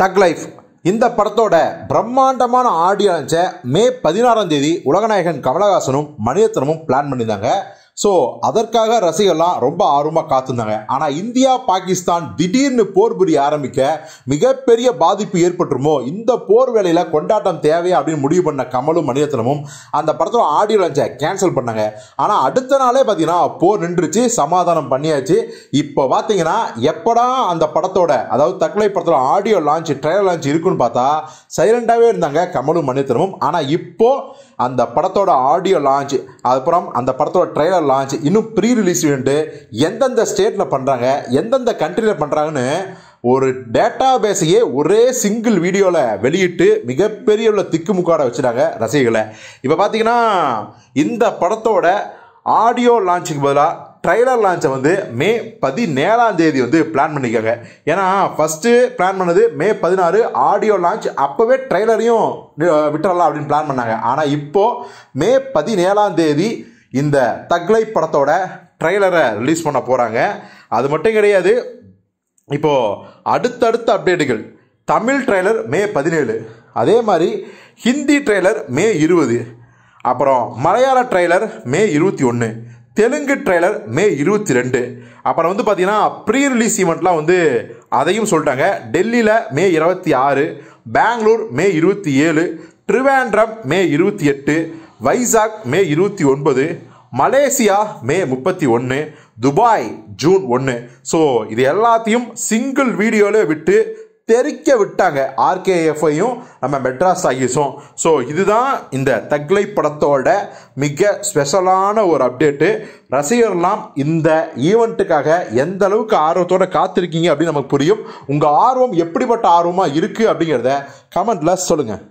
தக் லைஃப் இந்த படத்தோட பிரம்மாண்டமான ஆடியோ லான்ச்சை மே 16ஆம் தேதி உலகநாயகன் கமலஹாசனும் மணிரத்னமும் பிளான் பண்ணியிருந்தாங்க. ஸோ அதற்காக ரசிகர்லாம் ரொம்ப ஆர்வமாக காத்திருந்தாங்க. ஆனால் இந்தியா பாகிஸ்தான் திடீர்னு போர் புரிய ஆரம்பிக்க மிகப்பெரிய பாதிப்பு ஏற்பட்டுருமோ, இந்த போர் வேலையில் கொண்டாட்டம் தேவையா அப்படின்னு முடிவு பண்ண கமலும் மணிரத்னமும் அந்த படத்தோட ஆடியோ லான்ச்சை கேன்சல் பண்ணாங்க. ஆனால் அடுத்த நாளே பார்த்தீங்கன்னா போர் நின்றுச்சு, சமாதானம் பண்ணியாச்சு. இப்போ பார்த்தீங்கன்னா எப்படா அந்த படத்தோட, அதாவது தக் லைஃப் படத்தோட ஆடியோ லான்ச் ட்ரைலர் லான்ச் இருக்குன்னு பார்த்தா சைலண்டாகவே இருந்தாங்க கமலும் மணிரத்னமும். ஆனால் இப்போ அந்த படத்தோட ஆடியோ லான்ச், அப்புறம் அந்த படத்தோட ட்ரைலர் லான்ச், இன்னும் ப்ரீ ரிலீஸ் ஈவெண்ட் எந்தெந்த ஸ்டேட்டில் பண்ணுறாங்க, எந்தெந்த கண்ட்ரியில் பண்ணுறாங்கன்னு ஒரு டேட்டா பேஸையே ஒரே சிங்கிள் வீடியோவில் வெளியிட்டு மிகப்பெரிய உள்ள திக்குமுக்காட வச்சுட்டாங்க ரசிகர்களை. இப்போ பார்த்தீங்கன்னா இந்த படத்தோட ஆடியோ லான்ச்சுக்கு பதிலாக ட்ரைலர் லான்ச்சை வந்து மே 17ஆம் தேதி வந்து பிளான் பண்ணிக்காங்க. ஏன்னா ஃபஸ்ட்டு பிளான் பண்ணது மே 16 ஆடியோ லான்ச், அப்போவே ட்ரைலரையும் விட்டுறலாம் அப்படின்னு பிளான் பண்ணாங்க. ஆனால் இப்போது மே 17ஆம் தேதி இந்த தக் லைஃப் படத்தோட ட்ரைலரை ரிலீஸ் பண்ண போகிறாங்க. அது மட்டும் கிடையாது, இப்போது அடுத்தடுத்த அப்டேட்டுகள். தமிழ் ட்ரெய்லர் மே 17, அதே மாதிரி ஹிந்தி ட்ரெய்லர் மே 20, அப்புறம் மலையாள ட்ரெய்லர் மே 21, தெலுங்கு ட்ரெய்லர் மே 22. அப்புறம் வந்து பார்த்தீங்கன்னா ப்ரீ ரிலீஸ் ஈவெண்ட்லாம் வந்து அதையும் சொல்லிட்டாங்க. டெல்லியில் மே 26, பெங்களூர் மே 27, ட்ரிவாண்ட்ரம் மே 28, வைசாக் மே 29, மலேசியா மே 31, துபாய் ஜூன் 1. ஸோ இது எல்லாத்தையும் சிங்கிள் வீடியோவில் விட்டு தெரிக்க விட்டாங்க RKFஐயும் நம்ம மெட்ராஸ் ஆகிஸும். ஸோ இதுதான் இந்த தக் லைஃப் படத்தோட மிக ஸ்பெஷலான ஒரு அப்டேட்டு. ரசிகர்லாம் இந்த ஈவெண்ட்டுக்காக எந்த அளவுக்கு ஆர்வத்தோடு காத்திருக்கீங்க அப்படின்னு நமக்கு புரியும். உங்கள் ஆர்வம் எப்படிப்பட்ட ஆர்வமாக இருக்குது அப்படிங்கிறத கமெண்ட்டில் சொல்லுங்கள்.